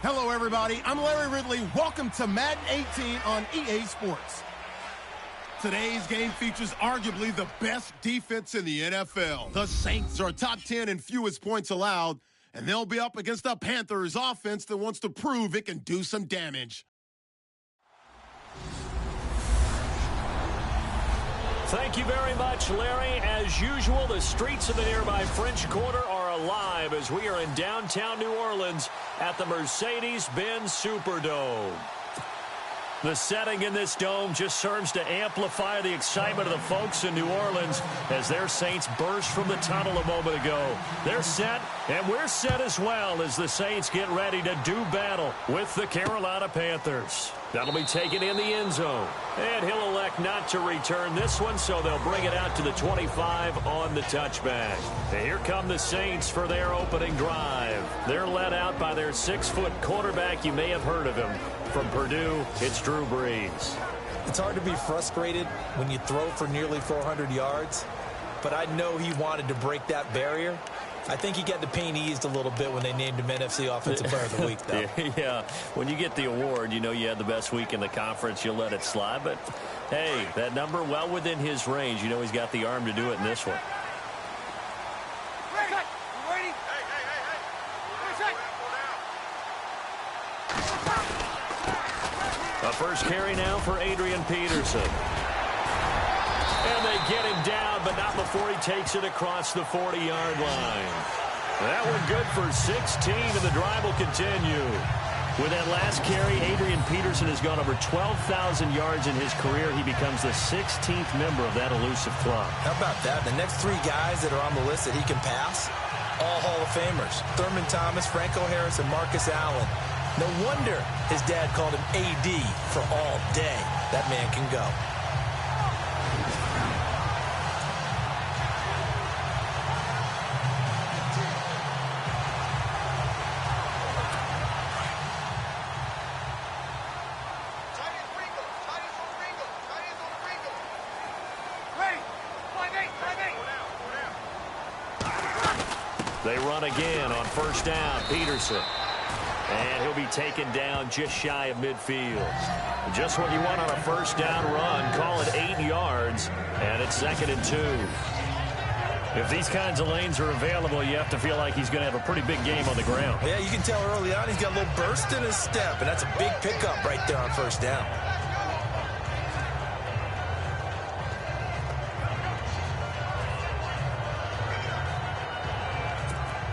Hello, everybody. I'm Larry Ridley. Welcome to Madden 18 on EA Sports. Today's game features arguably the best defense in the NFL. The Saints are top 10 in fewest points allowed, and they'll be up against the Panthers offense that wants to prove it can do some damage. Thank you very much, Larry. As usual, the streets of the nearby French Quarter are alive as we are in downtown New Orleans at the Mercedes-Benz Superdome. The setting in this dome just serves to amplify the excitement of the folks in New Orleans as their Saints burst from the tunnel a moment ago. They're set, and we're set as well as the Saints get ready to do battle with the Carolina Panthers. That'll be taken in the end zone. And he'll elect not to return this one, so they'll bring it out to the 25 on the touchback. And here come the Saints for their opening drive. They're led out by their 6-foot quarterback. You may have heard of him. From Purdue, it's Drew Brees. It's hard to be frustrated when you throw for nearly 400 yards, but I know he wanted to break that barrier. I think he got the pain eased a little bit when they named him NFC Offensive Player of the Week, though. Yeah, when you get the award, you know you had the best week in the conference, you'll let it slide. But, hey, that number well within his range. You know he's got the arm to do it in this one. A first carry now for Adrian Peterson. And they get him down, but not before he takes it across the 40-yard line. That one good for 16, and the drive will continue. With that last carry, Adrian Peterson has gone over 12,000 yards in his career. He becomes the 16th member of that elusive club. How about that? The next three guys that are on the list that he can pass, all Hall of Famers. Thurman Thomas, Franco Harris, and Marcus Allen. No wonder his dad called him AD for all day. That man can go. They run again on first down. Peterson. And he'll be taken down just shy of midfield. Just what you want on a first down run. Call it 8 yards. And it's 2nd and 2. If these kinds of lanes are available, you have to feel like he's going to have a pretty big game on the ground. Yeah, you can tell early on he's got a little burst in his step. And that's a big pickup right there on first down.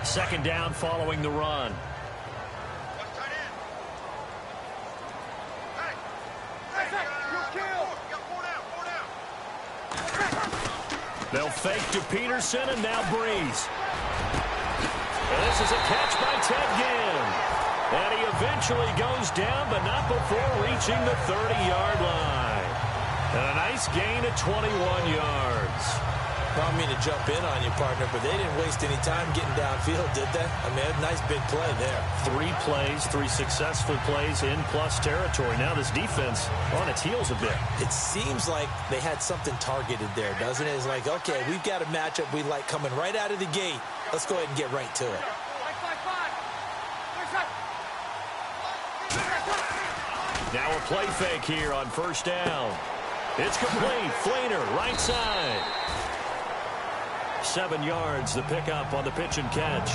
Second down following the run. They'll fake to Peterson, and now Brees. And this is a catch by Ted Ginn. And he eventually goes down, but not before reaching the 30-yard line. And a nice gain of 21 yards. I don't mean to jump in on you, partner, but they didn't waste any time getting downfield, did they? I mean, a nice big play there. 3 plays, 3 successful plays in plus territory. Now this defense on its heels a bit. It seems like they had something targeted there, doesn't it? It's like, okay, we've got a matchup we like coming right out of the gate. Let's go ahead and get right to it. Now a play fake here on first down. It's complete. Flainer, right side. 7 yards, the pickup on the pitch and catch.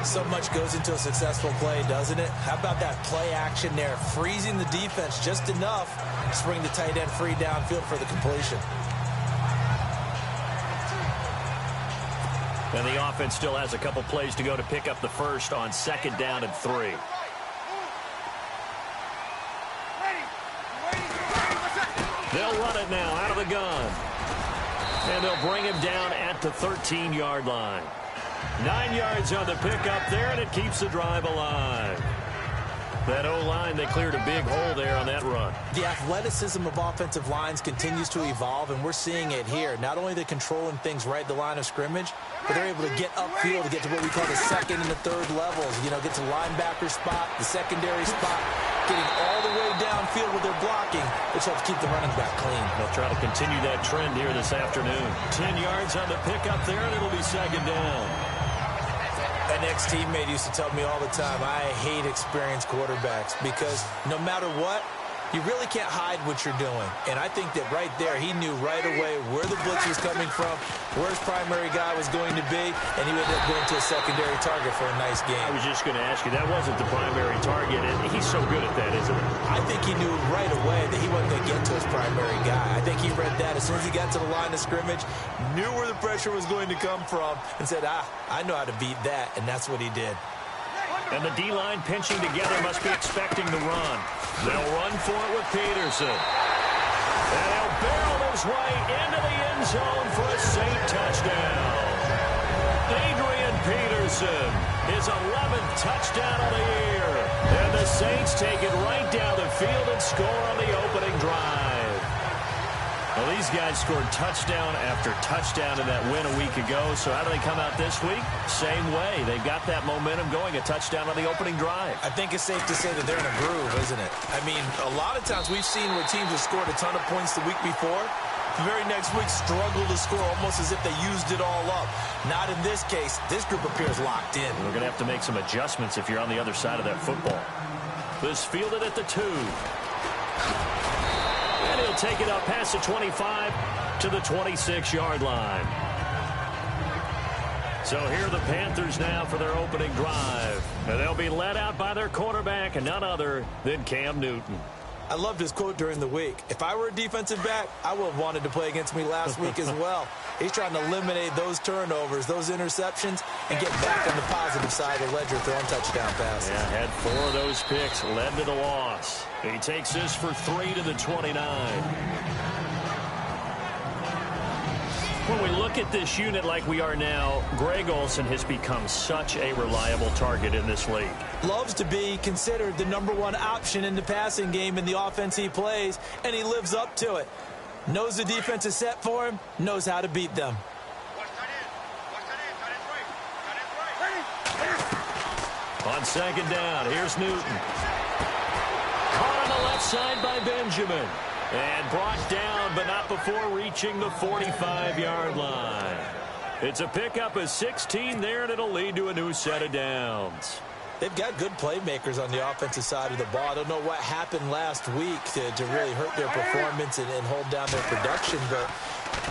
So much goes into a successful play, doesn't it? How about that play action there? Freezing the defense just enough to bring the tight end free downfield for the completion. And the offense still has a couple plays to go to pick up the first on 2nd down and 3. They'll run it now out of the gun. And they'll bring him down at the 13-yard line. 9 yards on the pickup there, and it keeps the drive alive. That O-line, they cleared a big hole there on that run. The athleticism of offensive lines continues to evolve, and we're seeing it here. Not only are they controlling things right at the line of scrimmage, but they're able to get upfield to get to what we call the 2nd and the 3rd levels. You know, get to linebacker spot, the secondary spot, getting all the way downfield with their blocking, which helps keep the running back clean. They'll try to continue that trend here this afternoon. 10 yards on the pickup there, and it'll be 2nd down. And My next teammate used to tell me all the time, I hate experienced quarterbacks because no matter what, you really can't hide what you're doing. And I think that right there, he knew right away where the blitz was coming from, where his primary guy was going to be, and he would end up going to a secondary target for a nice game. I was just going to ask you, that wasn't the primary target, and he's so good at that, isn't he? I think he knew right away that he wasn't going to get to his primary guy. I think he read that as soon as he got to the line of scrimmage, knew where the pressure was going to come from, and said, I know how to beat that, and that's what he did. And the D-line pinching together must be expecting the run. They'll run for it with Peterson. And he'll barrel his way into the end zone for a Saint touchdown. Adrian Peterson, his 11th touchdown of the year. And the Saints take it right down the field and score on the opening drive. Well, these guys scored touchdown after touchdown in that win a week ago. So how do they come out this week? Same way. They've got that momentum going, a touchdown on the opening drive. I think it's safe to say that they're in a groove, isn't it? I mean, a lot of times we've seen where teams have scored a ton of points the week before. The very next week struggle to score almost as if they used it all up. Not in this case. This group appears locked in. We're going to have to make some adjustments if you're on the other side of that football. This fielded at the 2. And he'll take it up past the 25 to the 26-yard line. So here are the Panthers now for their opening drive. And they'll be led out by their quarterback and none other than Cam Newton. I loved his quote during the week. If I were a defensive back, I would have wanted to play against me last week as well. He's trying to eliminate those turnovers, those interceptions, and get back on the positive side of the ledger throwing touchdown passes. Yeah, had 4 of those picks, led to the loss. He takes this for 3 to the 29. When we look at this unit like we are now, Greg Olsen has become such a reliable target in this league. Loves to be considered the #1 option in the passing game in the offense he plays, and he lives up to it. Knows the defense is set for him, knows how to beat them. On second down, here's Newton. Caught on the left side by Benjamin. And brought down, but not before reaching the 45-yard line. It's a pickup of 16 there, and it'll lead to a new set of downs. They've got good playmakers on the offensive side of the ball. I don't know what happened last week to really hurt their performance and hold down their production, but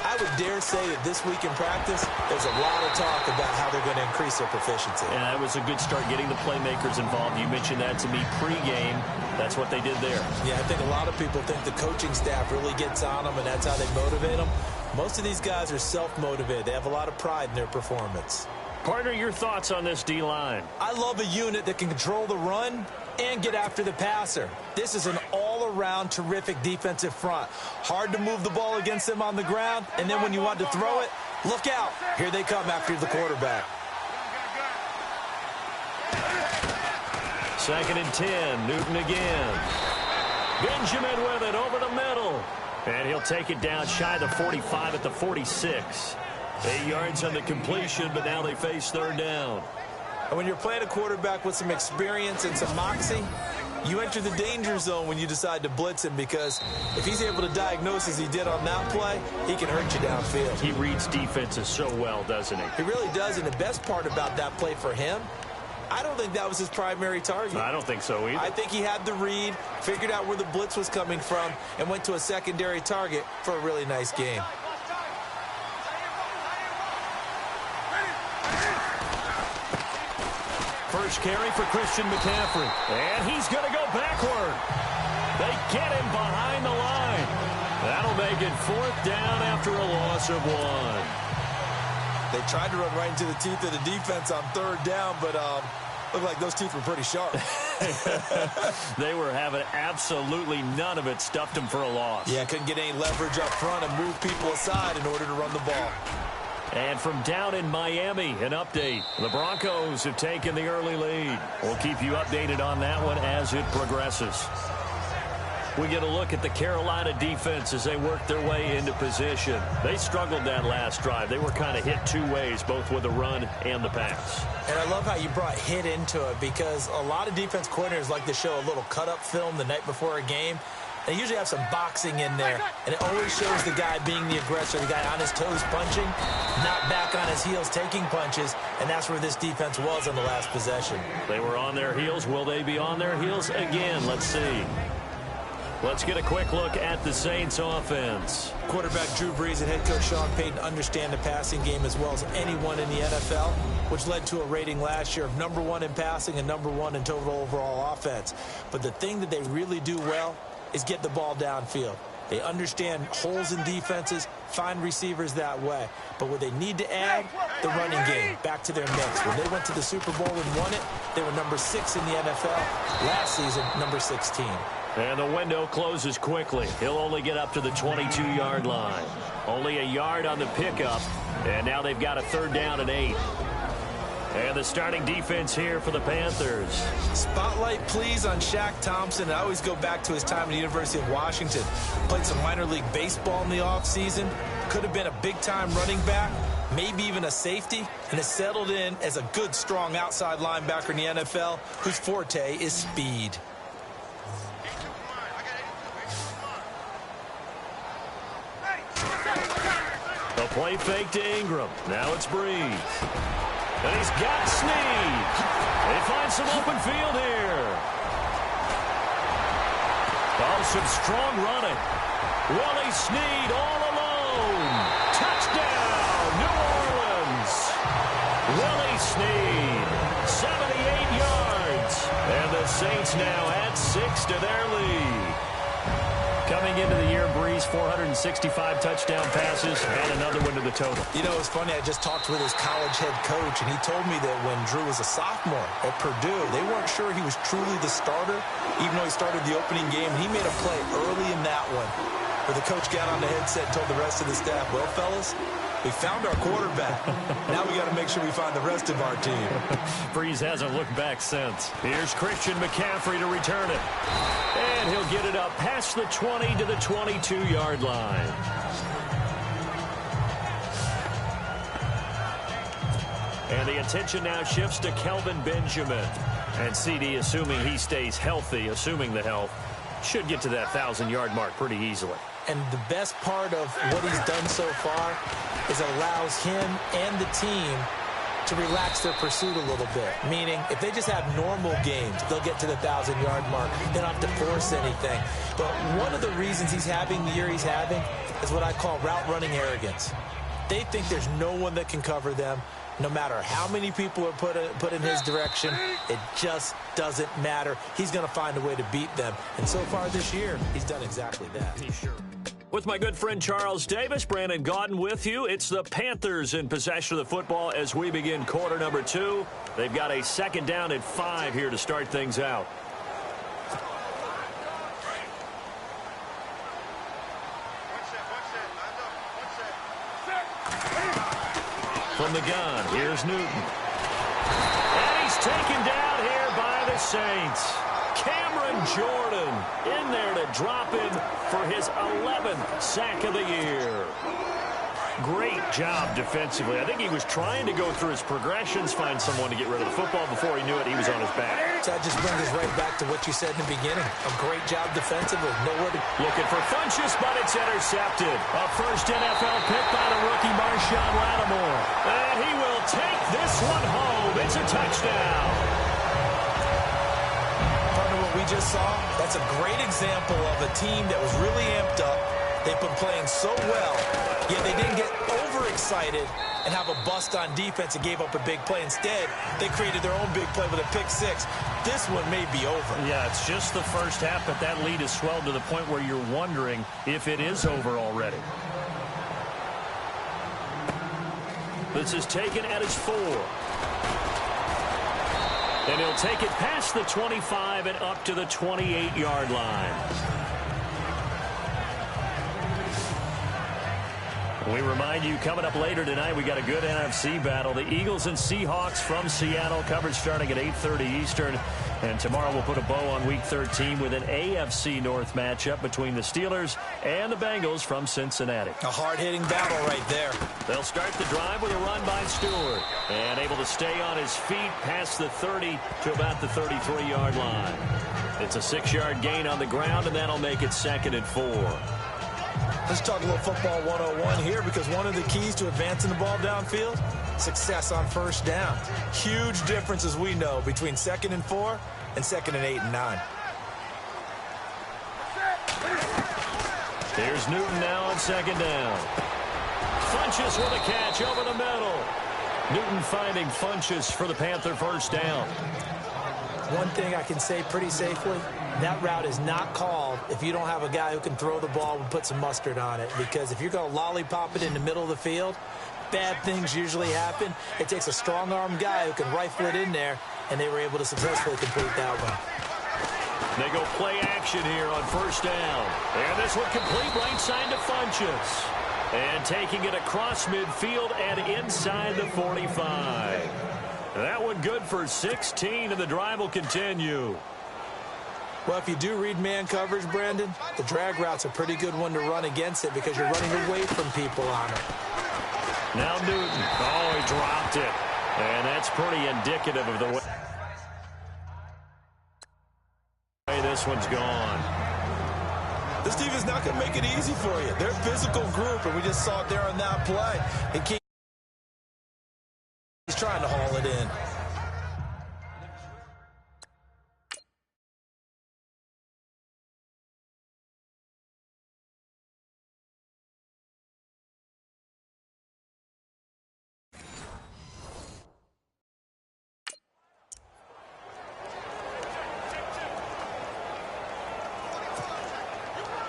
I would dare say that this week in practice, there's a lot of talk about how they're going to increase their proficiency. Yeah, it was a good start getting the playmakers involved. You mentioned that to me pregame. That's what they did there. Yeah, I think a lot of people think the coaching staff really gets on them, and that's how they motivate them. Most of these guys are self-motivated. They have a lot of pride in their performance. Partner, your thoughts on this D-line? I love a unit that can control the run and get after the passer. This is an all-around terrific defensive front. Hard to move the ball against them on the ground, and then when you want to throw it, look out. Here they come after the quarterback. 2nd and 10, Newton again. Benjamin with it over the middle. And he'll take it down shy of the 45 at the 46. 8 yards on the completion, but now they face 3rd down. And when you're playing a quarterback with some experience and some moxie, you enter the danger zone when you decide to blitz him, because if he's able to diagnose as he did on that play, he can hurt you downfield. He reads defenses so well, doesn't he? He really does, and the best part about that play for him, I don't think that was his primary target. I don't think so either. I think he had the read, figured out where the blitz was coming from, and went to a secondary target for a really nice game. First carry for Christian McCaffrey. And he's going to go backward. They get him behind the line. That'll make it 4th down after a loss of 1. They tried to run right into the teeth of the defense on 3rd down, but looked like those teeth were pretty sharp. They were having absolutely none of it. Stuffed them for a loss. Yeah, couldn't get any leverage up front and move people aside in order to run the ball. And from down in Miami, an update. The Broncos have taken the early lead. We'll keep you updated on that one as it progresses. We get a look at the Carolina defense as they work their way into position. They struggled that last drive. They were kind of hit 2 ways, both with the run and the pass. And I love how you brought hit into it, because a lot of defense coordinators like to show a little cut-up film the night before a game. They usually have some boxing in there, and it always shows the guy being the aggressor, the guy on his toes punching, not back on his heels taking punches, and that's where this defense was on the last possession. They were on their heels. Will they be on their heels again? Let's see. Let's get a quick look at the Saints offense. Quarterback Drew Brees and head coach Sean Payton understand the passing game as well as anyone in the NFL, which led to a rating last year of #1 in passing and #1 in total overall offense. But the thing that they really do well is get the ball downfield. They understand holes in defenses, find receivers that way. But what they need to add, the running game, back to their mix. When they went to the Super Bowl and won it, they were #6 in the NFL. Last season, #16. And the window closes quickly. He'll only get up to the 22-yard line. Only a yard on the pickup, and now they've got a 3rd down and 8. And the starting defense here for the Panthers. Spotlight, please, on Shaq Thompson. I always go back to his time at the University of Washington. Played some minor league baseball in the offseason. Could have been a big-time running back, maybe even a safety, and has settled in as a good, strong outside linebacker in the NFL whose forte is speed. The play fake to Ingram. Now it's Brees. And he's got Snead. They find some open field here. Oh, some strong running. Willie Snead all alone. Touchdown, New Orleans. Willie Snead, 78 yards. And the Saints now add 6 to their lead. Coming into the year, Brees, 465 touchdown passes and another one to the total. You know, it's funny. I just talked with his college head coach, and he told me that when Drew was a sophomore at Purdue, they weren't sure he was truly the starter, even though he started the opening game. He made a play early in that one where the coach got on the headset and told the rest of the staff, well, fellas, we found our quarterback. Now we got to make sure we find the rest of our team. Brees hasn't looked back since. Here's Christian McCaffrey to return it. And he'll get it up past the 20 to the 22-yard line. And the attention now shifts to Kelvin Benjamin. And CD, assuming he stays healthy, assuming the health, should get to that 1,000-yard mark pretty easily. And the best part of what he's done so far is it allows him and the team to relax their pursuit a little bit. Meaning, if they just have normal games, they'll get to the 1,000-yard mark. They don't have to force anything. But one of the reasons he's having the year he's having is what I call route running arrogance. They think there's no one that can cover them. No matter how many people are put in his direction, it just doesn't matter. He's going to find a way to beat them. And so far this year, he's done exactly that. Sure. With my good friend Charles Davis, Brandon Gaudin with you. It's the Panthers in possession of the football as we begin quarter number 2. They've got a 2nd down and 5 here to start things out. From the gun, here's Newton. And he's taken down here by the Saints. Cameron Jordan in there to drop him for his 11th sack of the year. Great job defensively. I think he was trying to go through his progressions, find someone to get rid of the football. Before he knew it, he was on his back. So that just brings us right back to what you said in the beginning. A great job defensively. Nowhere to... Looking for Funchess, but it's intercepted. A first NFL pick by the rookie Marshawn Lattimore. And he will take this one home. It's a touchdown. Part of what we just saw, that's a great example of a team that was really amped up. They've been playing so well, yet they didn't get overexcited and have a bust on defense and gave up a big play. Instead, they created their own big play with a pick 6. This one may be over. Yeah, it's just the first half, but that lead has swelled to the point where you're wondering if it is over already. This is taken at his 4. And he'll take it past the 25 and up to the 28-yard line. We remind you, coming up later tonight, we got a good NFC battle. The Eagles and Seahawks from Seattle, coverage starting at 8:30 Eastern. And tomorrow we'll put a bow on Week 13 with an AFC North matchup between the Steelers and the Bengals from Cincinnati. A hard-hitting battle right there. They'll start the drive with a run by Stewart. And able to stay on his feet past the 30 to about the 33-yard line. It's a 6-yard gain on the ground, and that'll make it 2nd and 4. Let's talk a little football 101 here, because one of the keys to advancing the ball downfield, success on first down. Huge difference, as we know, between 2nd and 4 and 2nd and 8 and 9. Here's Newton now on 2nd down. Funchess with a catch over the middle. Newton finding Funchess for the Panther first down. One thing I can say pretty safely, that route is not called if you don't have a guy who can throw the ball and put some mustard on it. Because if you're going to lollipop it in the middle of the field, bad things usually happen. It takes a strong-arm guy who can rifle it in there, and they were able to successfully complete that one. They go play action here on first down. And this one complete right side to Funchess. And taking it across midfield and inside the 45. That one good for 16, and the drive will continue. Well, if you do read man coverage, Brandon, the drag route's a pretty good one to run against it because you're running away from people on it. Now Newton. Oh, he dropped it. And that's pretty indicative of the way this one's gone. This team is not going to make it easy for you. They're a physical group, and we just saw it there on that play. He's trying to haul it in.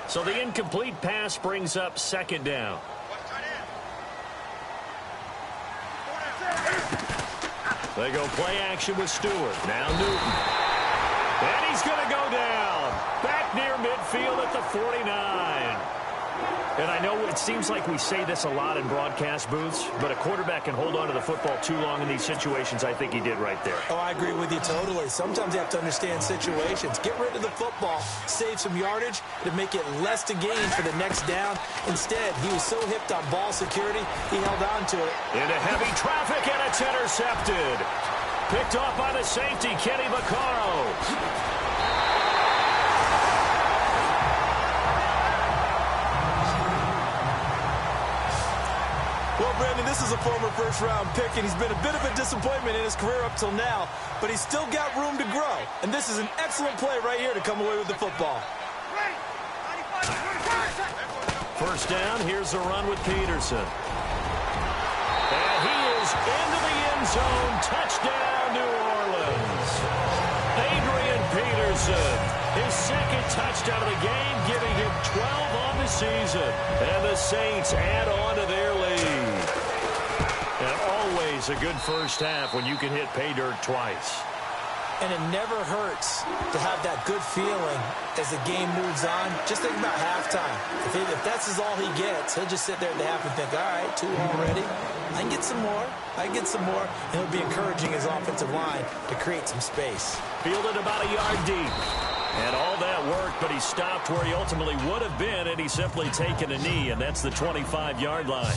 So the incomplete pass brings up 2nd down. They go play action with Stewart. Now Newton. And he's going to go down. Back near midfield at the 49. And I know it seems like we say this a lot in broadcast booths, but a quarterback can hold on to the football too long in these situations. I think he did right there. Oh, I agree with you totally. Sometimes you have to understand situations. Get rid of the football, save some yardage to make it less to gain for the next down. Instead, he was so hipped on ball security, he held on to it. Into heavy traffic, and it's intercepted. Picked off by the safety, Kenny Vaccaro. Well, Brandon, this is a former first-round pick, and he's been a bit of a disappointment in his career up till now, but he's still got room to grow, and this is an excellent play right here to come away with the football. First down, here's the run with Peterson. And he is into the end zone. Touchdown, New Orleans. Adrian Peterson, his 2nd touchdown of the game, giving him 12 on the season. And the Saints add on to their lead. And always a good first half when you can hit pay dirt twice. And it never hurts to have that good feeling as the game moves on. Just think about halftime. If that's all he gets, he'll just sit there at the half and think, all right, 2 already. I can get some more. I can get some more. And he'll be encouraging his offensive line to create some space. Fielded about a yard deep. And all that worked, but he stopped where he ultimately would have been, and he's simply taken a knee, and that's the 25-yard line.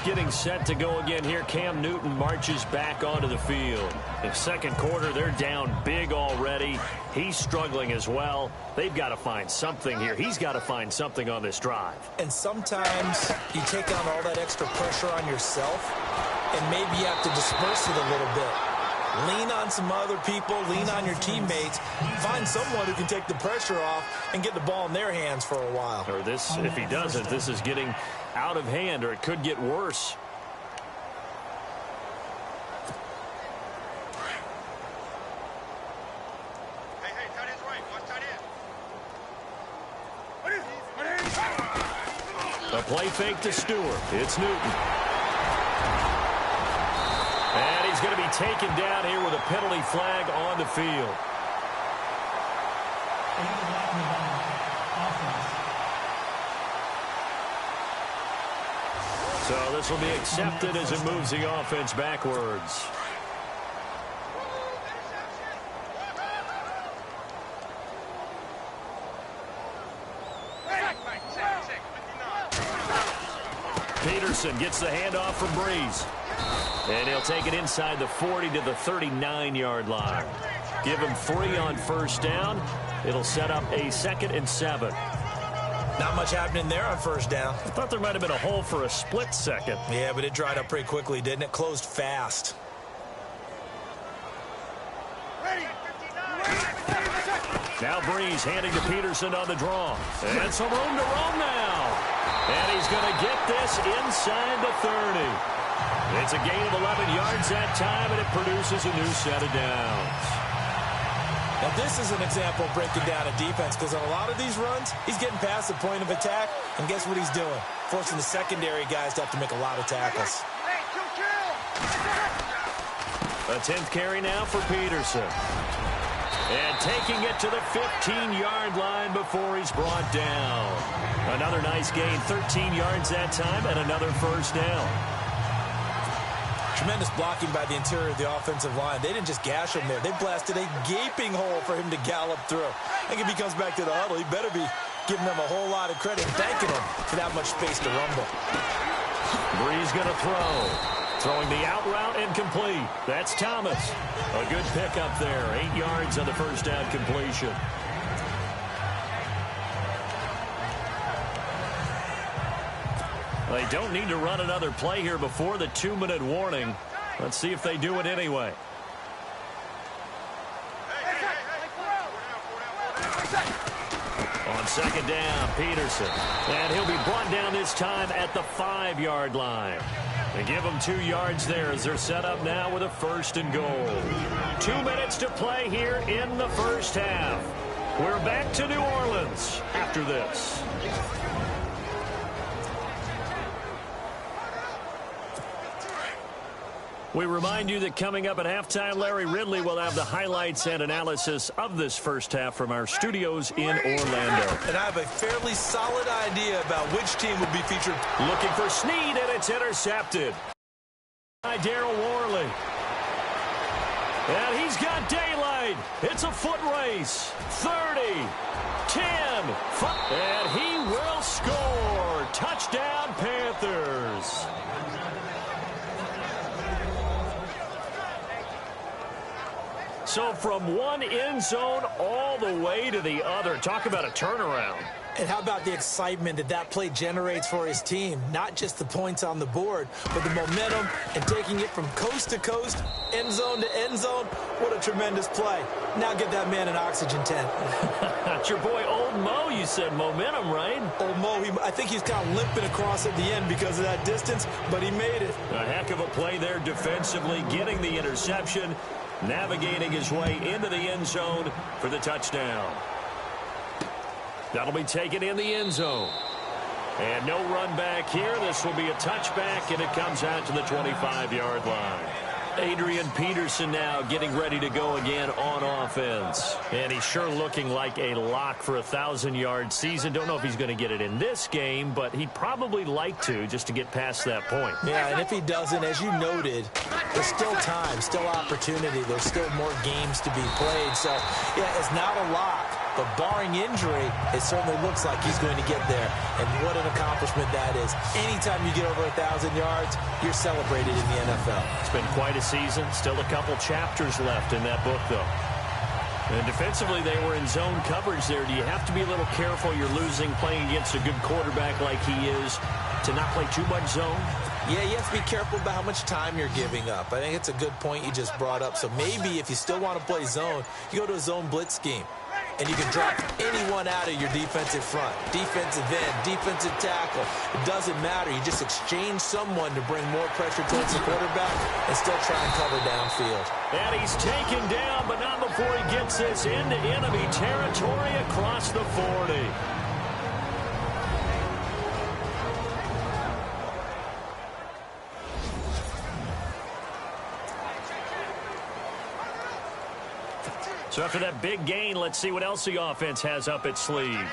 Getting set to go again here. Cam Newton marches back onto the field. In 2nd quarter, they're down big already. He's struggling as well. They've got to find something here. He's got to find something on this drive. And sometimes you take on all that extra pressure on yourself, and maybe you have to disperse it a little bit. Lean on some other people, lean on your teammates, find someone who can take the pressure off and get the ball in their hands for a while. Or this, if he doesn't, this is getting out of hand, or it could get worse. Hey, tight end's right. Watch tight end. A play fake to Stewart. It's Newton. And he's going to be taken down here with a penalty flag on the field. So this will be accepted as it moves the offense backwards. Peterson gets the handoff from Breeze. And he'll take it inside the 40 to the 39-yard line. Give him 3 on first down. It'll set up a 2nd and 7. Not much happening there on first down. I thought there might have been a hole for a split second. Yeah, but it dried up pretty quickly, didn't it? Closed fast. Now Breeze handing to Peterson on the draw. And some room to roam now. And he's going to get this inside the 30. It's a gain of 11 yards that time, and it produces a new set of downs. Now, this is an example of breaking down a defense, because on a lot of these runs, he's getting past the point of attack, and guess what he's doing? Forcing the secondary guys to have to make a lot of tackles. A 10th carry now for Peterson. And taking it to the 15-yard line before he's brought down. Another nice gain, 13 yards that time, and another first down. Tremendous blocking by the interior of the offensive line. They didn't just gash him there. They blasted a gaping hole for him to gallop through. I think if he comes back to the huddle, he better be giving them a whole lot of credit, thanking him for that much space to rumble. Breeze going to throw. Throwing the out route incomplete. That's Thomas. A good pickup there. 8 yards on the first down completion. They don't need to run another play here before the 2-minute warning. Let's see if they do it anyway. On second down, Peterson. And he'll be brought down this time at the 5-yard line. They give them 2 yards there as they're set up now with a 1st and goal. 2 minutes to play here in the first half. We're back to New Orleans after this. We remind you that coming up at halftime, Larry Ridley will have the highlights and analysis of this first half from our studios in Orlando. And I have a fairly solid idea about which team would be featured. Looking for Snead, and it's intercepted by Darryl Worley. And he's got daylight. It's a foot race. 30, 10, 5, and he will score. Touchdown, Panthers. So from one end zone all the way to the other. Talk about a turnaround. And how about the excitement that that play generates for his team? Not just the points on the board, but the momentum and taking it from coast to coast, end zone to end zone. What a tremendous play. Now get that man an oxygen tent. That's your boy Old Mo. You said momentum, right? Old Mo, I think he's kind of limping across at the end because of that distance, but he made it. A heck of a play there defensively, getting the interception, navigating his way into the end zone for the touchdown. That'll be taken in the end zone. And no run back here. This will be a touchback, and it comes out to the 25-yard line. Adrian Peterson now getting ready to go again on offense. And he's sure looking like a lock for a 1,000-yard season. Don't know if he's going to get it in this game, but he'd probably like to just to get past that point. Yeah, and if he doesn't, as you noted, there's still time, still opportunity. There's still more games to be played. So, yeah, it's not a lock. But barring injury, it certainly looks like he's going to get there. And what an accomplishment that is. Anytime you get over 1,000 yards, you're celebrated in the NFL. It's been quite a season. Still a couple chapters left in that book, though. And defensively, they were in zone coverage there. Do you have to be a little careful? You're losing playing against a good quarterback like he is to not play too much zone? Yeah, you have to be careful about how much time you're giving up. I think it's a good point you just brought up. So maybe if you still want to play zone, you go to a zone blitz scheme. And you can drop anyone out of your defensive front. Defensive end, defensive tackle. It doesn't matter. You just exchange someone to bring more pressure towards the quarterback and still try and cover downfield. And he's taken down, but not before he gets this into enemy territory across the 40. So after that big gain, let's see what else the offense has up its sleeve.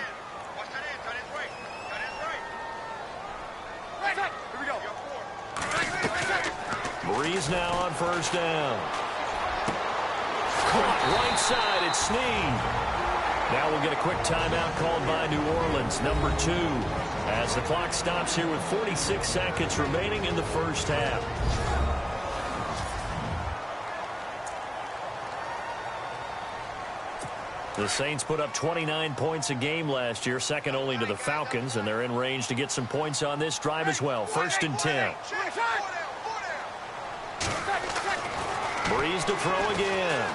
Breeze now on first down. Caught right side, it's Snead. Now we'll get a quick timeout called by New Orleans, number 2, as the clock stops here with 46 seconds remaining in the first half. The Saints put up 29 points a game last year, second only to the Falcons, and they're in range to get some points on this drive as well. 1st and 10. Breeze to throw again.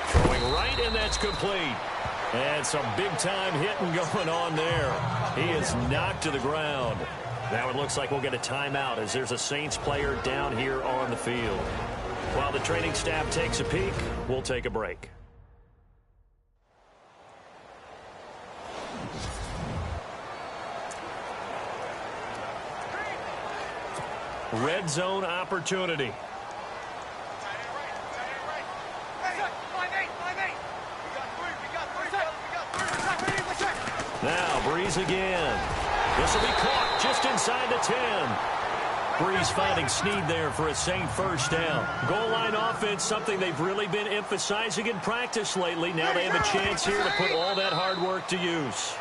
Throwing right, and that's complete. And some big-time hitting going on there. He is knocked to the ground. Now it looks like we'll get a timeout as there's a Saints player down here on the field. While the training staff takes a peek, we'll take a break. Red zone opportunity. Now Breeze again. This will be caught just inside the 10. Breeze finding Snead there for a Saint first down. Goal line offense, something they've really been emphasizing in practice lately. Now they have a chance here to put all that hard work to use.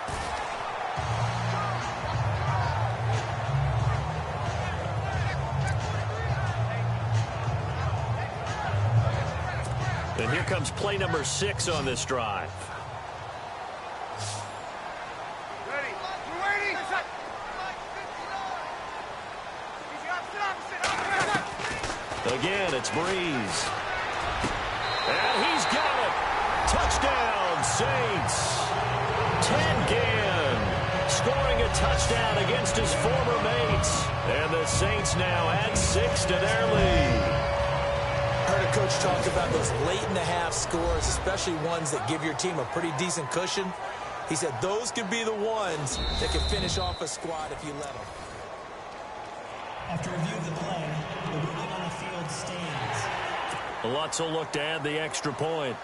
And here comes play number 6 on this drive. Again, it's Breeze. And he's got it. Touchdown, Saints. Ted Ginn scoring a touchdown against his former mates. And the Saints now add 6 to their lead. Heard a coach talk about those late-in-the-half scores, especially ones that give your team a pretty decent cushion. He said those could be the ones that can finish off a squad if you let them. After review of the play, the ruling on the field stands. Lutz will look to add the extra point.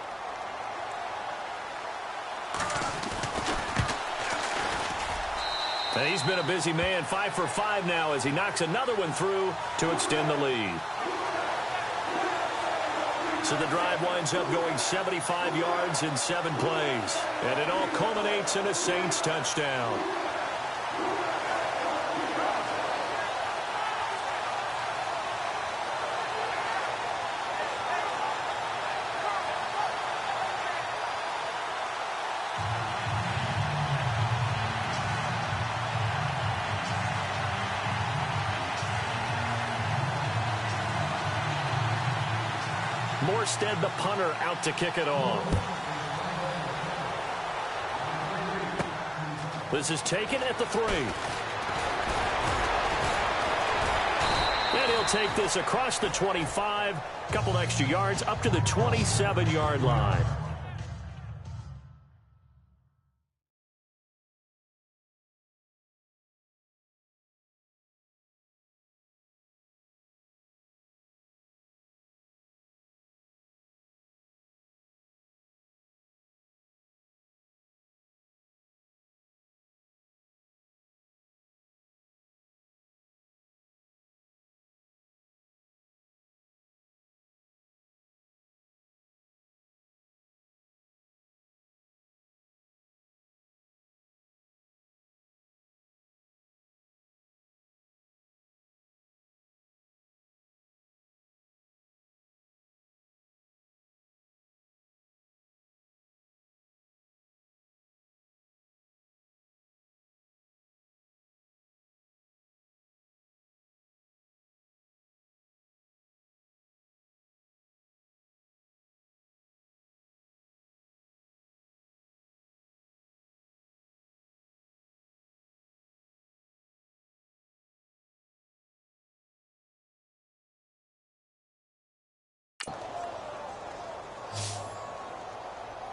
And he's been a busy man, 5 for 5 now as he knocks another one through to extend the lead. So the drive winds up going 75 yards in 7 plays. And it all culminates in a Saints touchdown. Morstead, the punter, out to kick it off. This is taken at the 3. And he'll take this across the 25, a couple extra yards, up to the 27-yard line.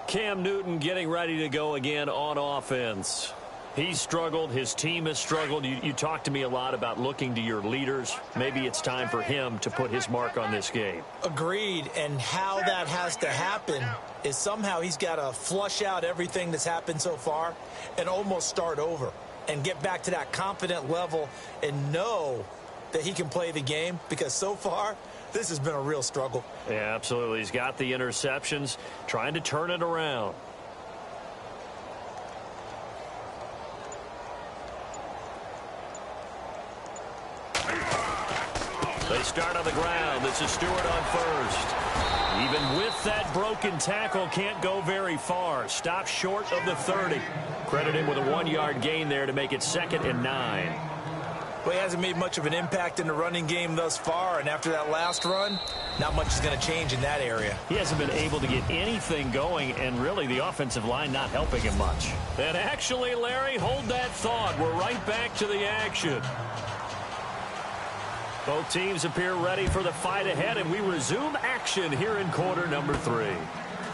Cam Newton getting ready to go again on offense. He's struggled. His team has struggled. You talk to me a lot about looking to your leaders. Maybe it's time for him to put his mark on this game. Agreed. And how that has to happen is somehow he's got to flush out everything that's happened so far and almost start over and get back to that confident level and know that he can play the game, because so far this has been a real struggle. Yeah, absolutely. He's got the interceptions, trying to turn it around. They start on the ground. This is Stewart on first. Even with that broken tackle, can't go very far. Stops short of the 30. Credit him with a 1-yard gain there to make it 2nd and 9. Well, he hasn't made much of an impact in the running game thus far, and after that last run, not much is going to change in that area. He hasn't been able to get anything going, and really the offensive line not helping him much. And actually, Larry, hold that thought. We're right back to the action. Both teams appear ready for the fight ahead, and we resume action here in quarter number 3.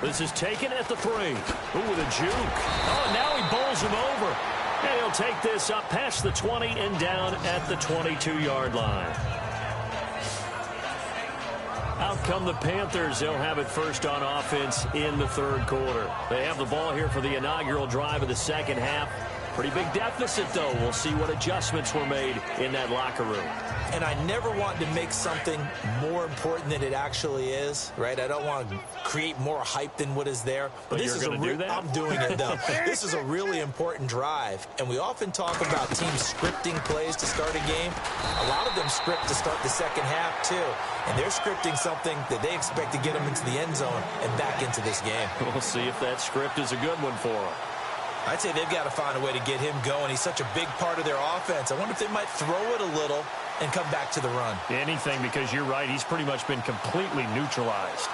This is taken at the 3. Ooh, with a juke. Oh, and now he bowls him over. And he'll take this up past the 20 and down at the 22-yard line. Out come the Panthers. They'll have it first on offense in the 3rd quarter. They have the ball here for the inaugural drive of the 2nd half. Pretty big deficit, though. We'll see what adjustments were made in that locker room. And I never want to make something more important than it actually is, right? I don't want to create more hype than what is there. But this is do that? I'm doing it, though. This is a really important drive. And we often talk about teams scripting plays to start a game. A lot of them script to start the 2nd half, too. And they're scripting something that they expect to get them into the end zone and back into this game. We'll see if that script is a good one for them. I'd say they've got to find a way to get him going. He's such a big part of their offense. I wonder if they might throw it a little and come back to the run. Anything, because you're right. He's pretty much been completely neutralized.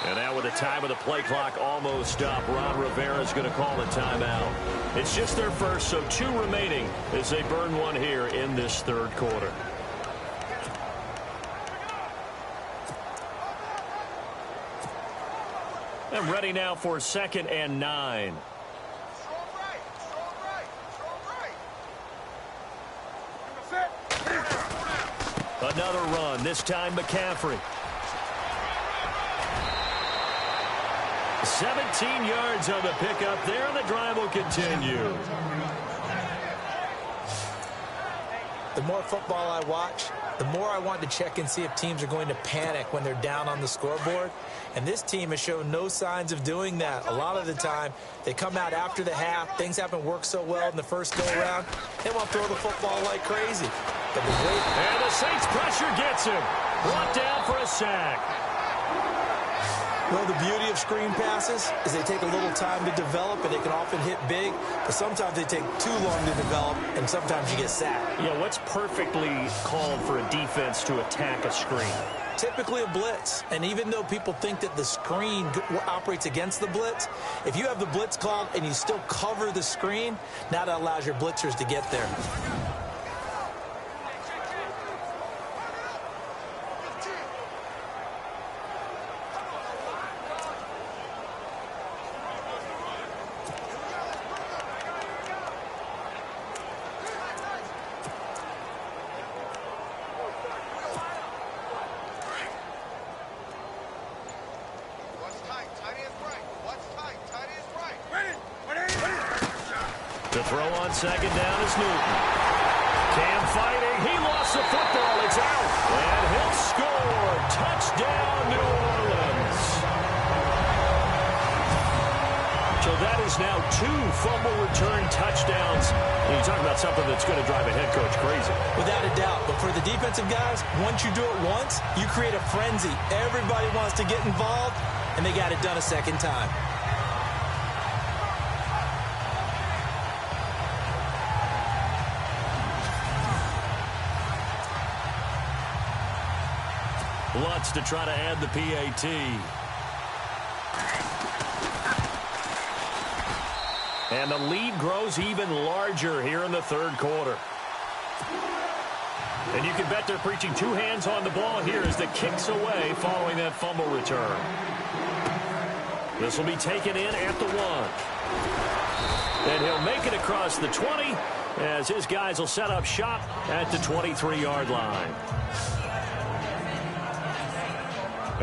And now with the time of the play clock almost up, Ron Rivera is going to call the timeout. It's just their first, so 2 remaining as they burn one here in this 3rd quarter. And ready now for 2nd and 9. Another run, this time McCaffrey. 17 yards on the pickup there, and the drive will continue. The more football I watch, the more I want to check and see if teams are going to panic when they're down on the scoreboard. And this team has shown no signs of doing that. A lot of the time, they come out after the half. Things haven't worked so well in the first go-around. They want to throw the football like crazy. But and the Saints pressure gets him. Brought down for a sack. Well, the beauty of screen passes is they take a little time to develop, and they can often hit big, but sometimes they take too long to develop, and sometimes you get sacked. Yeah, what's perfectly called for a defense to attack a screen? Typically a blitz, and even though people think that the screen operates against the blitz, if you have the blitz called and you still cover the screen, now that allows your blitzers to get there. Second down is Newton. Cam fighting. He lost the football. It's out. And he'll score. Touchdown, New Orleans. So that is now 2 fumble return touchdowns. And you talk about something that's going to drive a head coach crazy. Without a doubt. But for the defensive guys, once you do it once, you create a frenzy. Everybody wants to get involved, and they got it done a second time. Lutz to try to add the PAT. And the lead grows even larger here in the 3rd quarter. And you can bet they're preaching 2 hands on the ball here as the kick's away following that fumble return. This will be taken in at the 1. And he'll make it across the 20 as his guys will set up shop at the 23-yard line.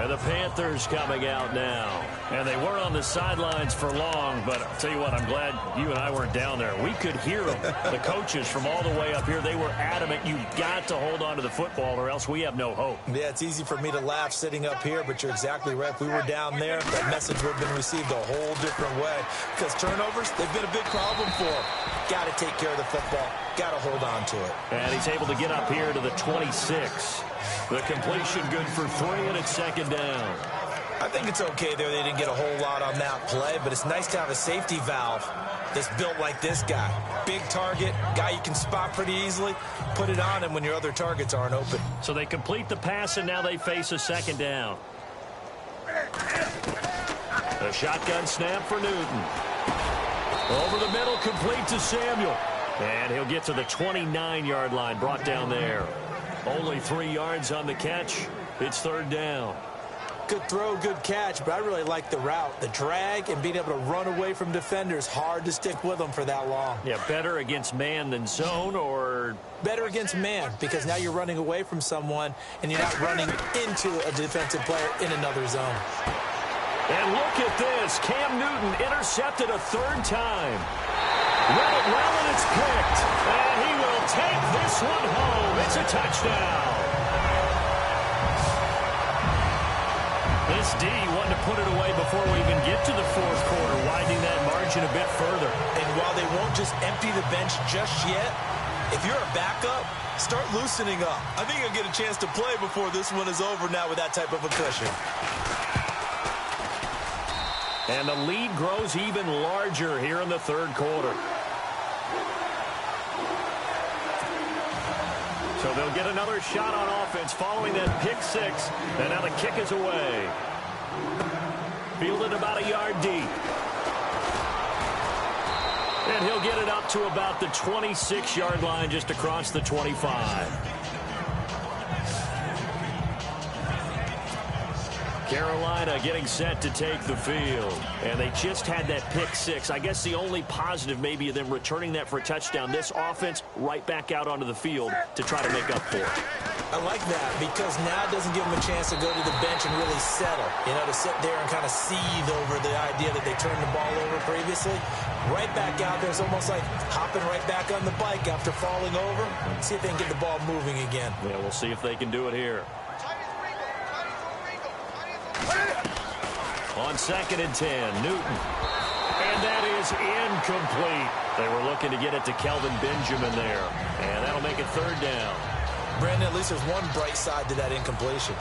And the Panthers coming out now. And they weren't on the sidelines for long, but I'll tell you what, I'm glad you and I weren't down there. We could hear them, the coaches from all the way up here. They were adamant, you've got to hold on to the football or else we have no hope. Yeah, it's easy for me to laugh sitting up here, but you're exactly right. If we were down there, that message would have been received a whole different way. Because turnovers, they've been a big problem for them. Got to take care of the football. Got to hold on to it. And he's able to get up here to the 26. The completion good for 3, and it's second down. I think it's okay there. They didn't get a whole lot on that play, but it's nice to have a safety valve that's built like this guy. Big target, guy you can spot pretty easily. Put it on him when your other targets aren't open. So they complete the pass, and now they face a second down. A shotgun snap for Newton. Over the middle, complete to Samuel. And he'll get to the 29-yard line, brought down there. Only 3 yards on the catch. It's third down. Good throw, good catch, but I really like the route. The drag and being able to run away from defenders, hard to stick with them for that long. Yeah, better against man than zone, or? Better against man, because now you're running away from someone and you're not running into a defensive player in another zone. And look at this. Cam Newton intercepted a third time. Read it well, and it's picked. And he will take this one home. It's a touchdown. This D wanted to put it away before we even get to the fourth quarter, widening that margin a bit further. And while they won't just empty the bench just yet, if you're a backup, start loosening up. I think you'll get a chance to play before this one is over now with that type of a cushion. And the lead grows even larger here in the third quarter. So they'll get another shot on offense following that pick six. And now the kick is away. Fielded about a yard deep. And he'll get it up to about the 26-yard line, just across the 25. Carolina getting set to take the field. And they just had that pick six. I guess the only positive maybe of them returning that for a touchdown. This offense right back out onto the field to try to make up for it. I like that because now it doesn't give them a chance to go to the bench and really settle. You know, to sit there and kind of seethe over the idea that they turned the ball over previously. Right back out there. It's almost like hopping right back on the bike after falling over. See if they can get the ball moving again. Yeah, we'll see if they can do it here. On 2nd and 10, Newton. And that is incomplete. They were looking to get it to Kelvin Benjamin there. And that'll make it third down. Brandon, at least there's one bright side to that incompletion.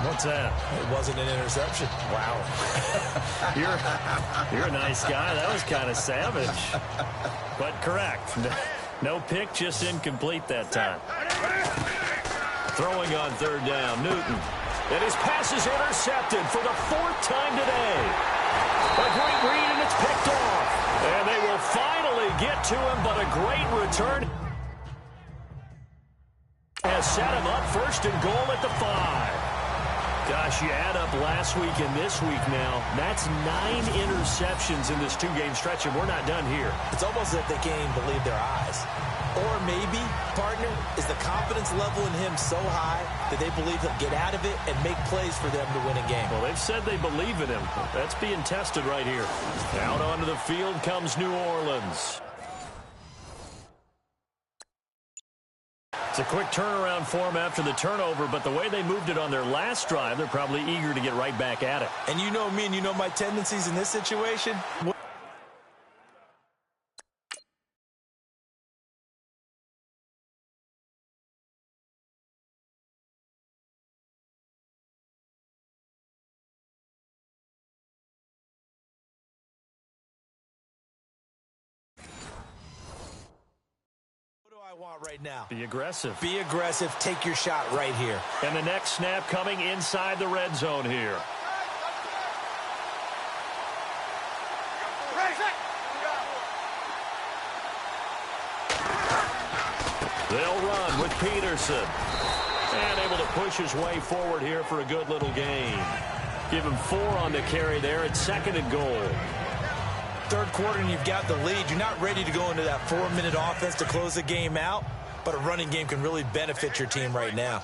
What's that? It wasn't an interception. Wow. You're a nice guy. That was kind of savage. But correct. No pick, just incomplete that time. Throwing on third down, Newton. And his pass is intercepted for the 4th time today. A great read, and it's picked off. And they will finally get to him, but a great return has set him up 1st and goal at the 5. Gosh, you add up last week and this week now. That's 9 interceptions in this 2-game stretch, and we're not done here. It's almost as if they can't even believe their eyes. Or maybe, partner, is the confidence level in him so high that they believe he'll get out of it and make plays for them to win a game. Well, they've said they believe in him. That's being tested right here. Out onto the field comes New Orleans. It's a quick turnaround for them after the turnover, but the way they moved it on their last drive, they're probably eager to get right back at it. And you know me and you know my tendencies in this situation. Want right now. Be aggressive. Be aggressive. Take your shot right here. And the next snap coming inside the red zone here. They'll run with Peterson. And able to push his way forward here for a good little gain. Give him 4 on the carry there at 2nd and goal. Third quarter and you've got the lead. You're not ready to go into that 4-minute offense to close the game out, but a running game can really benefit your team right now.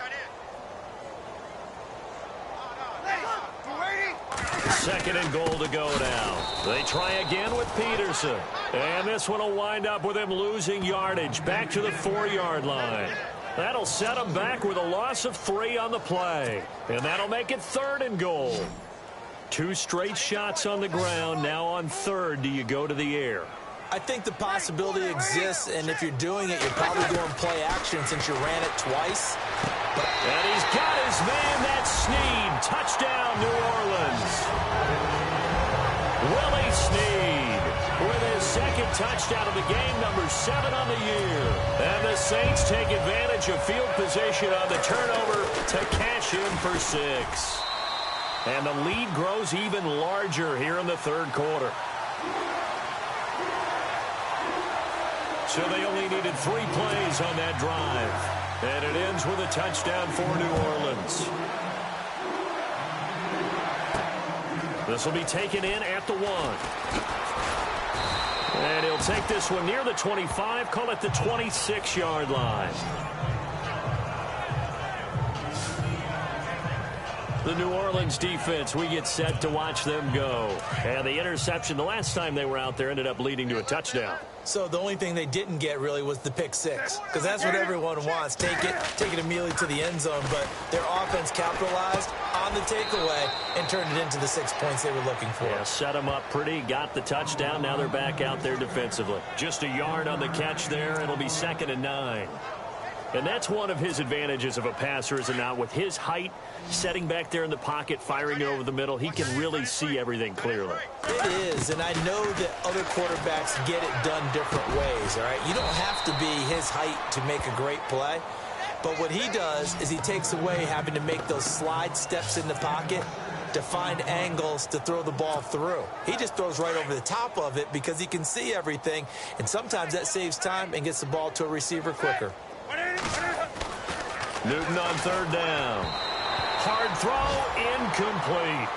2nd and goal to go now. They try again with Peterson. And this one will wind up with him losing yardage back to the 4-yard line. That'll set him back with a loss of 3 on the play. And that'll make it 3rd and goal. 2 straight shots on the ground. Now on 3rd, do you go to the air? I think the possibility exists, and if you're doing it, you're probably going play action since you ran it twice. And he's got his man. That's Snead. Touchdown, New Orleans. Willie Snead with his 2nd touchdown of the game, number 7 on the year. And the Saints take advantage of field position on the turnover to cash in for 6. And the lead grows even larger here in the 3rd quarter. So they only needed 3 plays on that drive. And it ends with a touchdown for New Orleans. This will be taken in at the 1. And he'll take this one near the 25, call it the 26-yard line. The New Orleans defense, we get set to watch them go. And the interception the last time they were out there ended up leading to a touchdown. So the only thing they didn't get really was the pick 6, because that's what everyone wants. Take it immediately to the end zone, but their offense capitalized on the takeaway and turned it into the 6 points they were looking for. Yeah, set them up pretty, got the touchdown. Now they're back out there defensively. Just a yard on the catch there. It'll be 2nd and 9. And that's one of his advantages of a passer, is it not? With his height, setting back there in the pocket, firing it over the middle, he can really see everything clearly. It is, and I know that other quarterbacks get it done different ways, all right? You don't have to be his height to make a great play. But what he does is he takes away having to make those slide steps in the pocket to find angles to throw the ball through. He just throws right over the top of it because he can see everything, and sometimes that saves time and gets the ball to a receiver quicker. Newton on 3rd down. Hard throw, incomplete.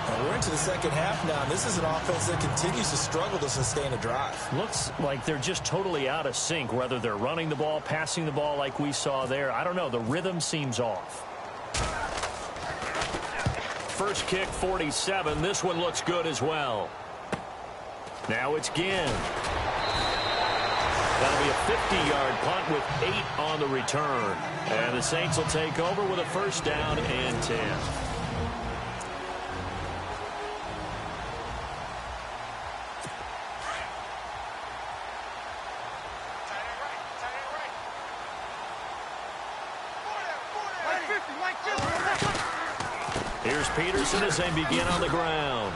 Well, we're into the 2nd half now, and this is an offense that continues to struggle to sustain a drive. Looks like they're just totally out of sync, whether they're running the ball, passing the ball like we saw there. I don't know. The rhythm seems off. First kick, 47. This one looks good as well. Now it's Ginn. That'll be a 50-yard punt with 8 on the return. And the Saints will take over with a 1st down and 10. Here's Peterson as they begin on the ground.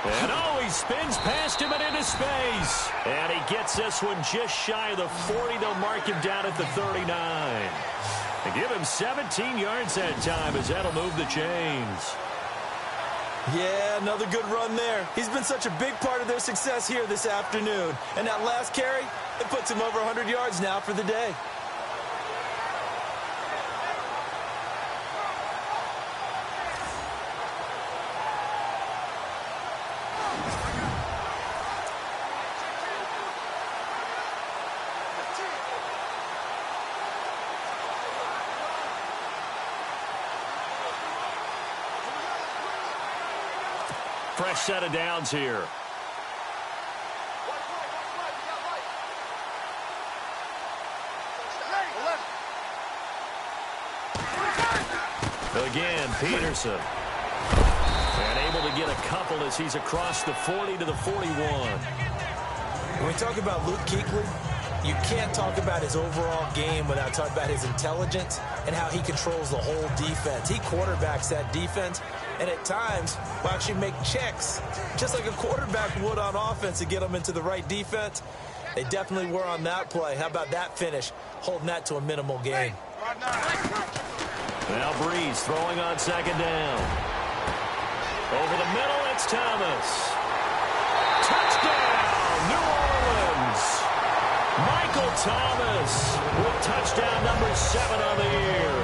And he spins past him and into space. And he gets this one just shy of the 40. They'll mark him down at the 39. They give him 17 yards that time as that'll move the chains. Yeah, another good run there. He's been such a big part of their success here this afternoon. And that last carry, it puts him over 100 yards now for the day. Fresh set of downs here. Again, Peterson. And able to get a couple as he's across the 40 to the 41. When we talk about Luke Kuechly, you can't talk about his overall game without talking about his intelligence and how he controls the whole defense. He quarterbacks that defense, and at times will actually make checks, just like a quarterback would on offense to get them into the right defense. They definitely were on that play. How about that finish, holding that to a minimal gain? Now Breeze throwing on 2nd down. Over the middle, it's Thomas. Touchdown, New Orleans. Michael Thomas with touchdown number 7 on the year.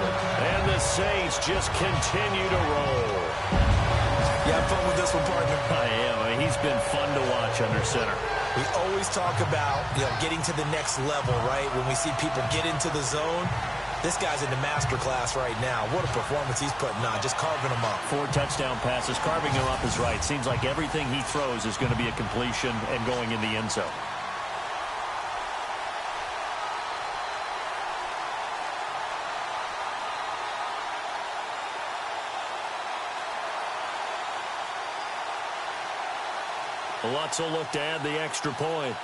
And the Saints just continue to roll. You have fun with this one, partner? I am. I mean, he's been fun to watch under center. We always talk about, getting to the next level, right? When we see people get into the zone, This guy's in the master class right now. What a performance he's putting on, just carving them up. 4 touchdown passes. Carving them up is right. Seems like everything he throws is going to be a completion and going in the end zone. Lutz will look to add the extra point.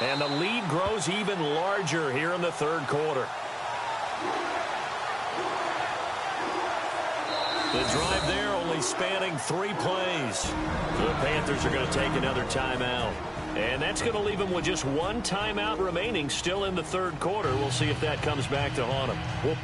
And the lead grows even larger here in the third quarter. The drive there only spanning 3 plays. The Panthers are going to take another timeout. And that's going to leave them with just 1 timeout remaining still in the third quarter. We'll see if that comes back to haunt them.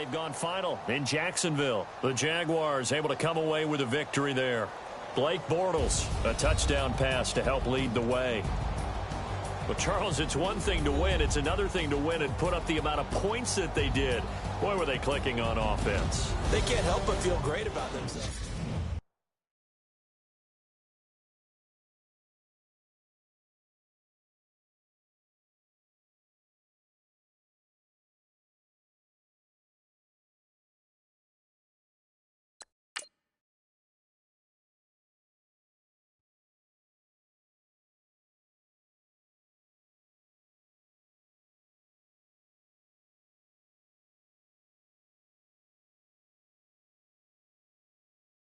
they've gone final in Jacksonville. The Jaguars able to come away with a victory there. Blake Bortles, a touchdown pass to help lead the way. But, Charles, it's one thing to win. It's another thing to win and put up the amount of points that they did. Boy, were they clicking on offense. They can't help but feel great about themselves.